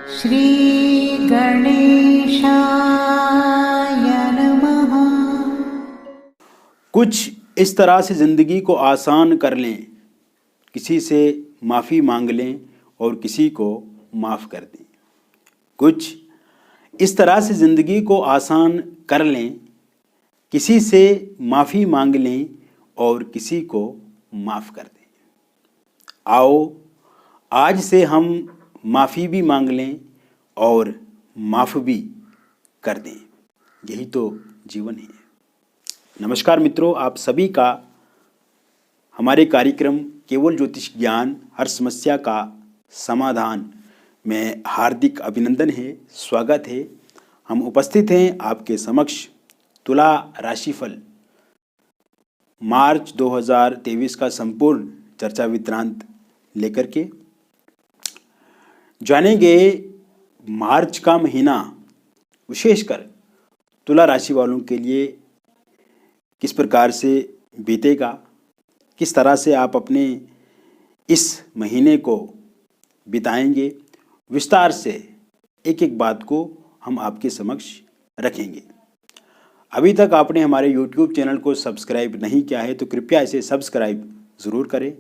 श्री गणेशाय नमः। कुछ इस तरह से ज़िंदगी को आसान कर लें, किसी से माफ़ी मांग लें और किसी को माफ़ कर दें। कुछ इस तरह से ज़िंदगी को आसान कर लें, किसी से माफ़ी मांग लें और किसी को माफ़ कर दें। आओ आज से हम माफ़ी भी मांग लें और माफ़ भी कर दें। यही तो जीवन है। नमस्कार मित्रों, आप सभी का हमारे कार्यक्रम केवल ज्योतिष ज्ञान हर समस्या का समाधान में हार्दिक अभिनंदन है, स्वागत है। हम उपस्थित हैं आपके समक्ष तुला राशिफल मार्च 2023 का संपूर्ण चर्चा वृत्तांत लेकर के जानेंगे। मार्च का महीना विशेषकर तुला राशि वालों के लिए किस प्रकार से बीतेगा, किस तरह से आप अपने इस महीने को बिताएंगे, विस्तार से एक एक बात को हम आपके समक्ष रखेंगे। अभी तक आपने हमारे YouTube चैनल को सब्सक्राइब नहीं किया है तो कृपया इसे सब्सक्राइब ज़रूर करें,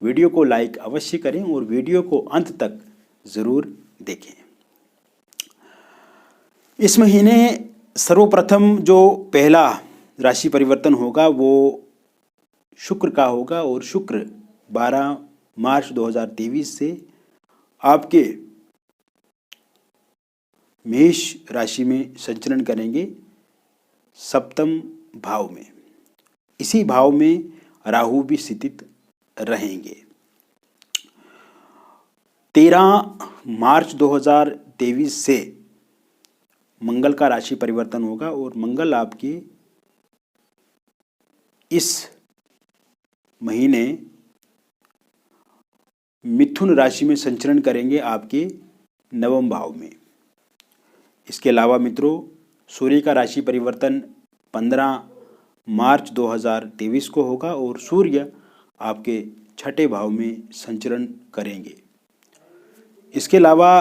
वीडियो को लाइक अवश्य करें और वीडियो को अंत तक ज़रूर देखें। इस महीने सर्वप्रथम जो पहला राशि परिवर्तन होगा वो शुक्र का होगा और शुक्र 12 मार्च 2023 से आपके मेष राशि में संचरण करेंगे, सप्तम भाव में। इसी भाव में राहु भी स्थित रहेंगे। 13 मार्च 2023 से मंगल का राशि परिवर्तन होगा और मंगल आपके इस महीने मिथुन राशि में संचरण करेंगे आपके नवम भाव में। इसके अलावा मित्रों, सूर्य का राशि परिवर्तन 15 मार्च 2023 को होगा और सूर्य आपके छठे भाव में संचरण करेंगे। इसके अलावा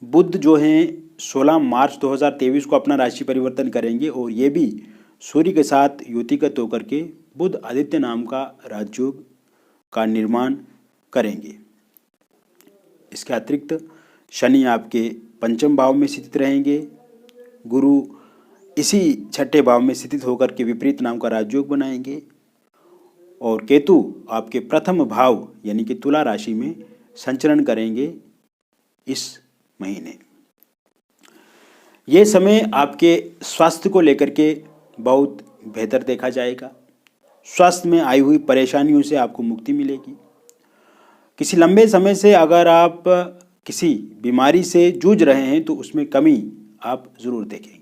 बुध जो हैं 16 मार्च 2023 को अपना राशि परिवर्तन करेंगे और ये भी सूर्य के साथ युतिगत होकर के बुध आदित्य नाम का राजयोग का निर्माण करेंगे। इसके अतिरिक्त शनि आपके पंचम भाव में स्थित रहेंगे, गुरु इसी छठे भाव में स्थित होकर के विपरीत नाम का राजयोग बनाएंगे और केतु आपके प्रथम भाव यानी कि तुला राशि में संचरण करेंगे। इस महीने ये समय आपके स्वास्थ्य को लेकर के बहुत बेहतर देखा जाएगा। स्वास्थ्य में आई हुई परेशानियों से आपको मुक्ति मिलेगी। किसी लंबे समय से अगर आप किसी बीमारी से जूझ रहे हैं तो उसमें कमी आप ज़रूर देखेंगे।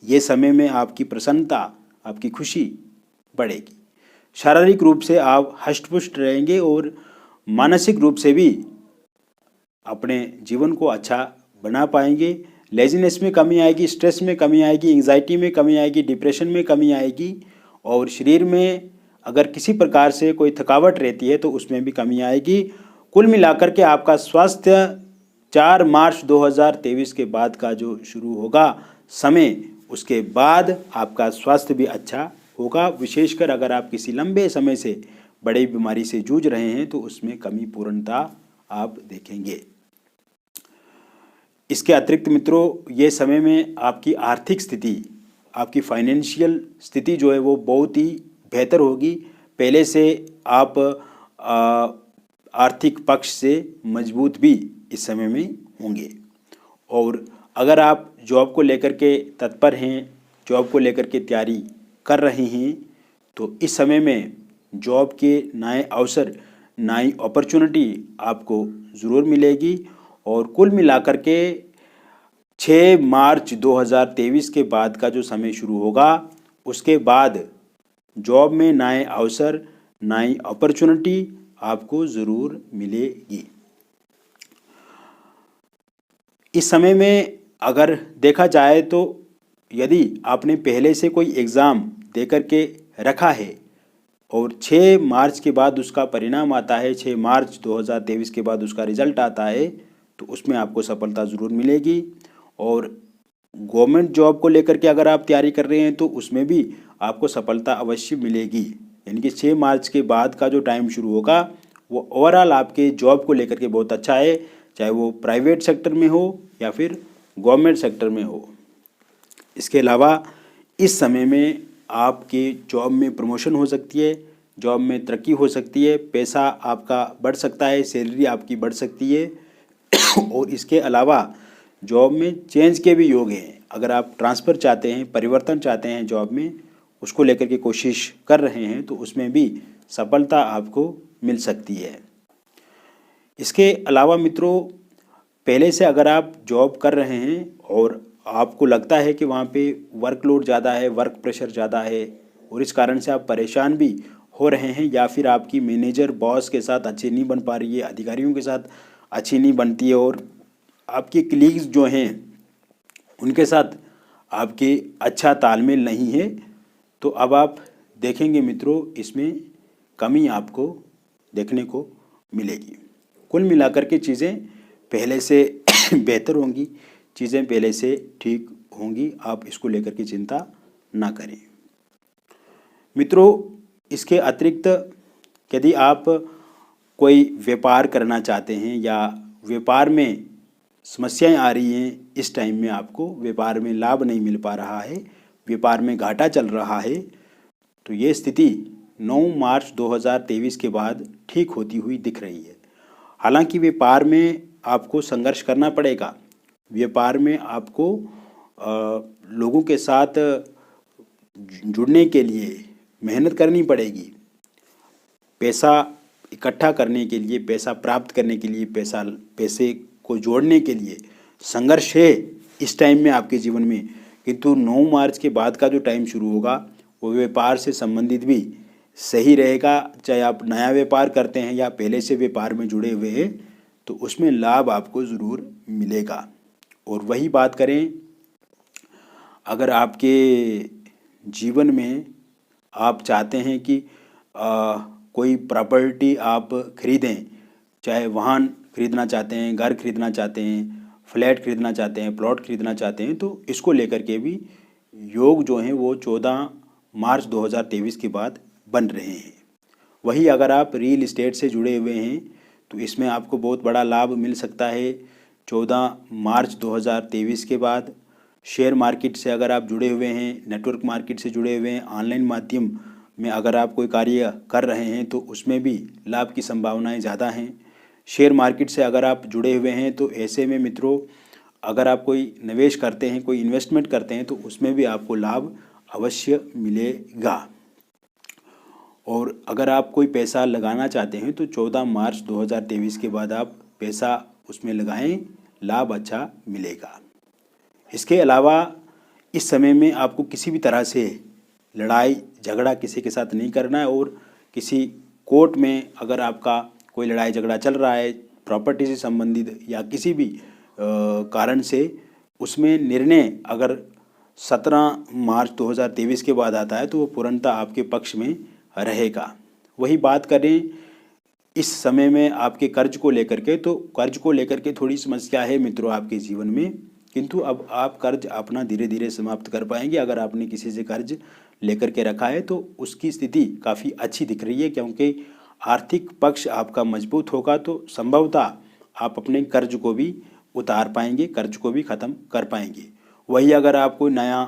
ये समय में आपकी प्रसन्नता, आपकी खुशी बढ़ेगी। शारीरिक रूप से आप हष्टपुष्ट रहेंगे और मानसिक रूप से भी अपने जीवन को अच्छा बना पाएंगे। लेजीनेस में कमी आएगी, स्ट्रेस में कमी आएगी, एंजाइटी में कमी आएगी, डिप्रेशन में कमी आएगी और शरीर में अगर किसी प्रकार से कोई थकावट रहती है तो उसमें भी कमी आएगी। कुल मिलाकर के आपका स्वास्थ्य 4 मार्च 2023 के बाद का जो शुरू होगा समय, उसके बाद आपका स्वास्थ्य भी अच्छा होगा। विशेषकर अगर आप किसी लंबे समय से बड़ी बीमारी से जूझ रहे हैं तो उसमें कमी पूर्णता आप देखेंगे। इसके अतिरिक्त मित्रों, ये समय में आपकी आर्थिक स्थिति, आपकी फाइनेंशियल स्थिति जो है वो बहुत ही बेहतर होगी। पहले से आप आर्थिक पक्ष से मजबूत भी इस समय में होंगे। और अगर आप जॉब को लेकर के तत्पर हैं, जॉब को लेकर के तैयारी कर रहे हैं तो इस समय में जॉब के नए अवसर, नई अपॉर्चुनिटी आपको ज़रूर मिलेगी। और कुल मिलाकर के 6 मार्च 2023 के बाद का जो समय शुरू होगा उसके बाद जॉब में नए अवसर, नई अपॉर्चुनिटी आपको ज़रूर मिलेगी। इस समय में अगर देखा जाए तो यदि आपने पहले से कोई एग्ज़ाम देकर के रखा है और 6 मार्च के बाद उसका परिणाम आता है, 6 मार्च 2023 के बाद उसका रिजल्ट आता है, तो उसमें आपको सफलता ज़रूर मिलेगी। और गवर्नमेंट जॉब को लेकर के अगर आप तैयारी कर रहे हैं तो उसमें भी आपको सफलता अवश्य मिलेगी। यानी कि 6 मार्च के बाद का जो टाइम शुरू होगा वो ओवरऑल आपके जॉब को लेकर के बहुत अच्छा है, चाहे वो प्राइवेट सेक्टर में हो या फिर गवर्नमेंट सेक्टर में हो। इसके अलावा इस समय में आपके जॉब में प्रमोशन हो सकती है, जॉब में तरक्की हो सकती है, पैसा आपका बढ़ सकता है, सैलरी आपकी बढ़ सकती है। और इसके अलावा जॉब में चेंज के भी योग हैं। अगर आप ट्रांसफ़र चाहते हैं, परिवर्तन चाहते हैं जॉब में, उसको लेकर के कोशिश कर रहे हैं तो उसमें भी सफलता आपको मिल सकती है। इसके अलावा मित्रों, पहले से अगर आप जॉब कर रहे हैं और आपको लगता है कि वहाँ पे वर्कलोड ज़्यादा है, वर्क प्रेशर ज़्यादा है और इस कारण से आप परेशान भी हो रहे हैं, या फिर आपकी मैनेजर बॉस के साथ अच्छी नहीं बन पा रही है, अधिकारियों के साथ अच्छी नहीं बनती है और आपके कलीग्स जो हैं उनके साथ आपके अच्छा तालमेल नहीं है, तो अब आप देखेंगे मित्रों इसमें कमी आपको देखने को मिलेगी। कुल मिलाकर के चीज़ें पहले से बेहतर होंगी, चीज़ें पहले से ठीक होंगी, आप इसको लेकर के चिंता ना करें। मित्रों, इसके अतिरिक्त यदि आप कोई व्यापार करना चाहते हैं या व्यापार में समस्याएं आ रही हैं, इस टाइम में आपको व्यापार में लाभ नहीं मिल पा रहा है, व्यापार में घाटा चल रहा है, तो ये स्थिति 9 मार्च 2023 के बाद ठीक होती हुई दिख रही है। हालांकि व्यापार में आपको संघर्ष करना पड़ेगा, व्यापार में आपको लोगों के साथ जुड़ने के लिए मेहनत करनी पड़ेगी, पैसा इकट्ठा करने के लिए, पैसा प्राप्त करने के लिए, पैसे को जोड़ने के लिए संघर्ष है इस टाइम में आपके जीवन में। किंतु 9 मार्च के बाद का जो टाइम शुरू होगा वो व्यापार से संबंधित भी सही रहेगा। चाहे आप नया व्यापार करते हैं या पहले से व्यापार में जुड़े हुए हैं, तो उसमें लाभ आपको ज़रूर मिलेगा। और वही बात करें, अगर आपके जीवन में आप चाहते हैं कि कोई प्रॉपर्टी आप खरीदें, चाहे वाहन खरीदना चाहते हैं, घर खरीदना चाहते हैं, फ्लैट खरीदना चाहते हैं, प्लॉट खरीदना चाहते हैं, तो इसको लेकर के भी योग जो हैं वो 14 मार्च 2023 के बाद बन रहे हैं। वही अगर आप रियल इस्टेट से जुड़े हुए हैं तो इसमें आपको बहुत बड़ा लाभ मिल सकता है 14 मार्च 2023 के बाद। शेयर मार्केट से अगर आप जुड़े हुए हैं, नेटवर्क मार्केट से जुड़े हुए हैं, ऑनलाइन माध्यम में अगर आप कोई कार्य कर रहे हैं तो उसमें भी लाभ की संभावनाएं ज़्यादा हैं। शेयर मार्केट से अगर आप जुड़े हुए हैं तो ऐसे में मित्रों, अगर आप कोई निवेश करते हैं, कोई इन्वेस्टमेंट करते हैं, तो उसमें भी आपको लाभ अवश्य मिलेगा। और अगर आप कोई पैसा लगाना चाहते हैं तो 14 मार्च 2023 के बाद आप पैसा उसमें लगाएं, लाभ अच्छा मिलेगा। इसके अलावा इस समय में आपको किसी भी तरह से लड़ाई झगड़ा किसी के साथ नहीं करना है, और किसी कोर्ट में अगर आपका कोई लड़ाई झगड़ा चल रहा है प्रॉपर्टी से संबंधित या किसी भी कारण से, उसमें निर्णय अगर 17 मार्च 2023 के बाद आता है तो वो पूर्णतः आपके पक्ष में रहेगा। वही बात करें इस समय में आपके कर्ज को लेकर के, तो कर्ज को लेकर के थोड़ी समस्या है मित्रों आपके जीवन में, किंतु अब आप कर्ज अपना धीरे धीरे समाप्त कर पाएंगे। अगर आपने किसी से कर्ज लेकर के रखा है तो उसकी स्थिति काफ़ी अच्छी दिख रही है, क्योंकि आर्थिक पक्ष आपका मजबूत होगा तो संभवतः आप अपने कर्ज को भी उतार पाएंगे, कर्ज को भी ख़त्म कर पाएंगे। वही अगर आप कोई नया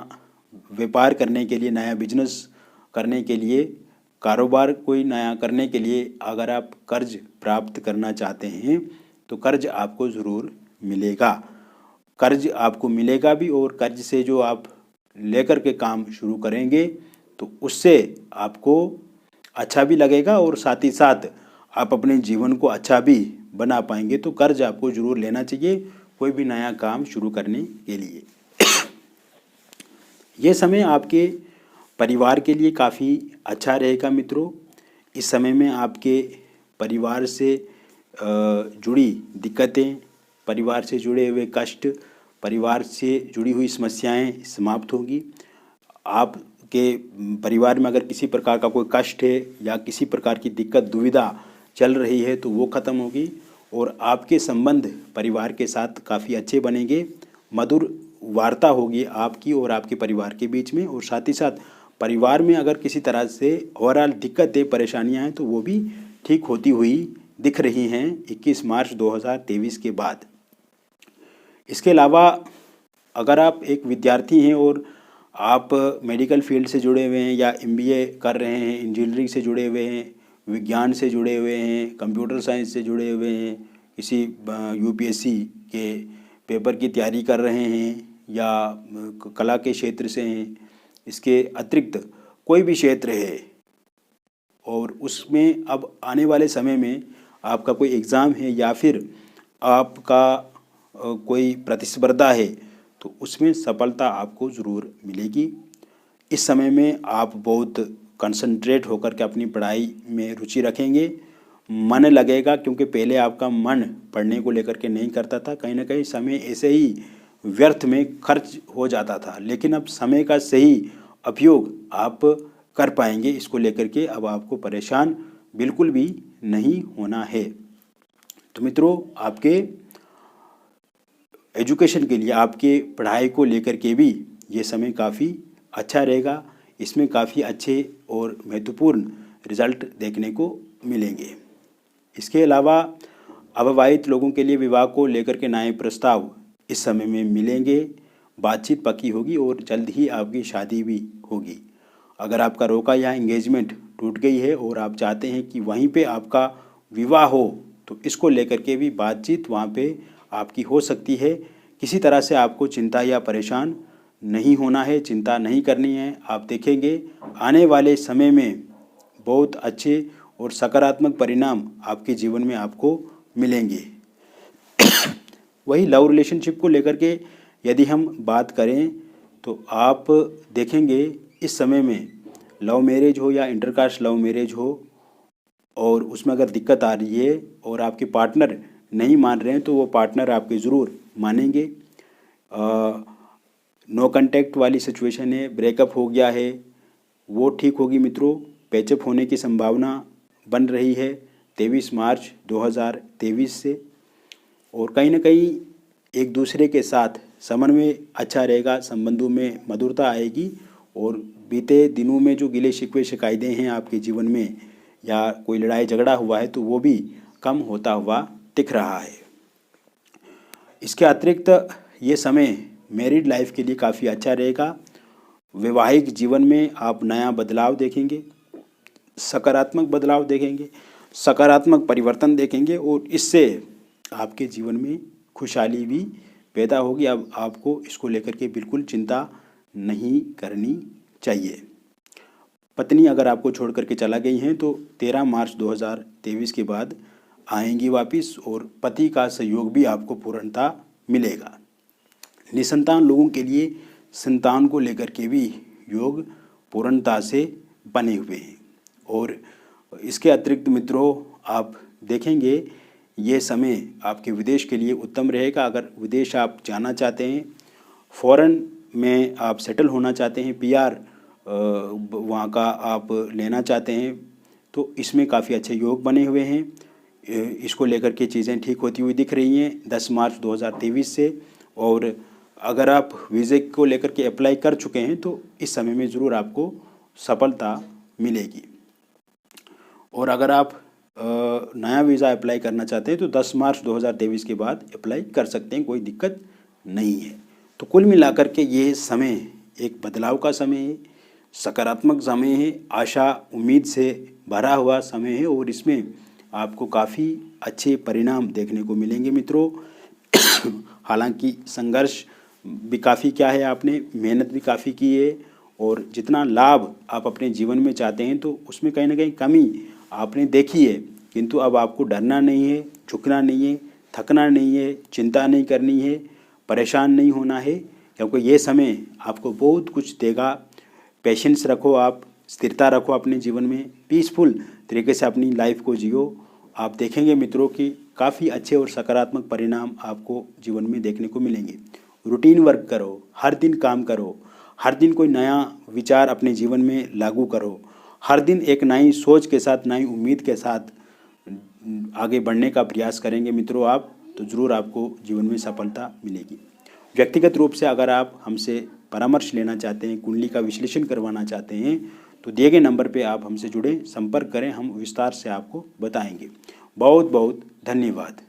व्यापार करने के लिए, नया बिजनेस करने के लिए, कारोबार कोई नया करने के लिए अगर आप कर्ज प्राप्त करना चाहते हैं तो कर्ज आपको ज़रूर मिलेगा, कर्ज आपको मिलेगा भी। और कर्ज से जो आप लेकर के काम शुरू करेंगे तो उससे आपको अच्छा भी लगेगा और साथ ही साथ आप अपने जीवन को अच्छा भी बना पाएंगे। तो कर्ज आपको ज़रूर लेना चाहिए कोई भी नया काम शुरू करने के लिए। ये समय आपके परिवार के लिए काफ़ी अच्छा रहेगा मित्रों। इस समय में आपके परिवार से जुड़ी दिक्कतें, परिवार से जुड़े हुए कष्ट, परिवार से जुड़ी हुई समस्याएं समाप्त होंगी। आपके परिवार में अगर किसी प्रकार का कोई कष्ट है या किसी प्रकार की दिक्कत दुविधा चल रही है तो वो ख़त्म होगी। और आपके संबंध परिवार के साथ काफ़ी अच्छे बनेंगे। मधुर वार्ता होगी आपकी और आपके परिवार के बीच में, और साथ ही साथ परिवार में अगर किसी तरह से ओवरऑल दिक्कतें परेशानियां हैं तो वो भी ठीक होती हुई दिख रही हैं 21 मार्च 2023 के बाद। इसके अलावा अगर आप एक विद्यार्थी हैं और आप मेडिकल फील्ड से जुड़े हुए हैं या एमबीए कर रहे हैं, इंजीनियरिंग से जुड़े हुए हैं, विज्ञान से जुड़े हुए हैं, कंप्यूटर साइंस से जुड़े हुए हैं, किसी यूपीएससी के पेपर की तैयारी कर रहे हैं या कला के क्षेत्र से हैं, इसके अतिरिक्त कोई भी क्षेत्र है और उसमें अब आने वाले समय में आपका कोई एग्ज़ाम है या फिर आपका कोई प्रतिस्पर्धा है तो उसमें सफलता आपको ज़रूर मिलेगी। इस समय में आप बहुत कंसंट्रेट होकर के अपनी पढ़ाई में रुचि रखेंगे, मन लगेगा, क्योंकि पहले आपका मन पढ़ने को लेकर के नहीं करता था, कहीं ना कहीं समय ऐसे ही व्यर्थ में खर्च हो जाता था, लेकिन अब समय का सही उपयोग आप कर पाएंगे। इसको लेकर के अब आपको परेशान बिल्कुल भी नहीं होना है। तो मित्रों, आपके एजुकेशन के लिए, आपके पढ़ाई को लेकर के भी ये समय काफ़ी अच्छा रहेगा। इसमें काफ़ी अच्छे और महत्वपूर्ण रिजल्ट देखने को मिलेंगे। इसके अलावा अविवाहित लोगों के लिए विवाह को लेकर के नए प्रस्ताव इस समय में मिलेंगे, बातचीत पक्की होगी और जल्द ही आपकी शादी भी होगी। अगर आपका रोका या एंगेजमेंट टूट गई है और आप चाहते हैं कि वहीं पे आपका विवाह हो तो इसको लेकर के भी बातचीत वहाँ पे आपकी हो सकती है। किसी तरह से आपको चिंता या परेशान नहीं होना है, चिंता नहीं करनी है। आप देखेंगे आने वाले समय में बहुत अच्छे और सकारात्मक परिणाम आपके जीवन में आपको मिलेंगे। वही लव रिलेशनशिप को लेकर के यदि हम बात करें तो आप देखेंगे इस समय में लव मैरिज हो या इंटरकास्ट लव मैरिज हो और उसमें अगर दिक्कत आ रही है और आपके पार्टनर नहीं मान रहे हैं तो वो पार्टनर आपके ज़रूर मानेंगे। नो कांटेक्ट वाली सिचुएशन है, ब्रेकअप हो गया है, वो ठीक होगी मित्रों। पैचअप होने की संभावना बन रही है 23 मार्च 2023 से, और कहीं ना कहीं एक दूसरे के साथ समन्वय अच्छा रहेगा, संबंधों में मधुरता आएगी और बीते दिनों में जो गिले शिकवे शिकायतें हैं आपके जीवन में या कोई लड़ाई झगड़ा हुआ है तो वो भी कम होता हुआ दिख रहा है। इसके अतिरिक्त ये समय मैरिड लाइफ के लिए काफ़ी अच्छा रहेगा। वैवाहिक जीवन में आप नया बदलाव देखेंगे, सकारात्मक बदलाव देखेंगे, सकारात्मक परिवर्तन देखेंगे और इससे आपके जीवन में खुशहाली भी पैदा होगी। अब आपको इसको लेकर के बिल्कुल चिंता नहीं करनी चाहिए। पत्नी अगर आपको छोड़ करके चला गई हैं तो 13 मार्च 2023 के बाद आएंगी वापस और पति का सहयोग भी आपको पूर्णता मिलेगा। निसंतान लोगों के लिए संतान को लेकर के भी योग पूर्णता से बने हुए हैं। और इसके अतिरिक्त मित्रों, आप देखेंगे ये समय आपके विदेश के लिए उत्तम रहेगा। अगर विदेश आप जाना चाहते हैं, फॉरेन में आप सेटल होना चाहते हैं, पीआर वहाँ का आप लेना चाहते हैं तो इसमें काफ़ी अच्छे योग बने हुए हैं। इसको लेकर के चीज़ें ठीक होती हुई दिख रही हैं 10 मार्च 2023 से। और अगर आप वीज़े को लेकर के अप्लाई कर चुके हैं तो इस समय में ज़रूर आपको सफलता मिलेगी। और अगर आप नया वीज़ा अप्लाई करना चाहते हैं तो 10 मार्च 2023 के बाद अप्लाई कर सकते हैं, कोई दिक्कत नहीं है। तो कुल मिलाकर के ये समय एक बदलाव का समय है, सकारात्मक समय है, आशा उम्मीद से भरा हुआ समय है और इसमें आपको काफ़ी अच्छे परिणाम देखने को मिलेंगे मित्रों। हालांकि संघर्ष भी काफ़ी क्या है, आपने मेहनत भी काफ़ी की है और जितना लाभ आप अपने जीवन में चाहते हैं तो उसमें कहीं ना कहीं कमी आपने देखी है, किंतु अब आपको डरना नहीं है, झुकना नहीं है, थकना नहीं है, चिंता नहीं करनी है, परेशान नहीं होना है, क्योंकि ये समय आपको बहुत कुछ देगा। पेशेंस रखो, आप स्थिरता रखो अपने जीवन में, पीसफुल तरीके से अपनी लाइफ को जियो। आप देखेंगे मित्रों कि काफ़ी अच्छे और सकारात्मक परिणाम आपको जीवन में देखने को मिलेंगे। रूटीन वर्क करो, हर दिन काम करो, हर दिन कोई नया विचार अपने जीवन में लागू करो, हर दिन एक नई सोच के साथ, नई उम्मीद के साथ आगे बढ़ने का प्रयास करेंगे मित्रों आप, तो ज़रूर आपको जीवन में सफलता मिलेगी। व्यक्तिगत रूप से अगर आप हमसे परामर्श लेना चाहते हैं, कुंडली का विश्लेषण करवाना चाहते हैं, तो दिए गए नंबर पे आप हमसे जुड़े, संपर्क करें, हम विस्तार से आपको बताएंगे। बहुत बहुत धन्यवाद।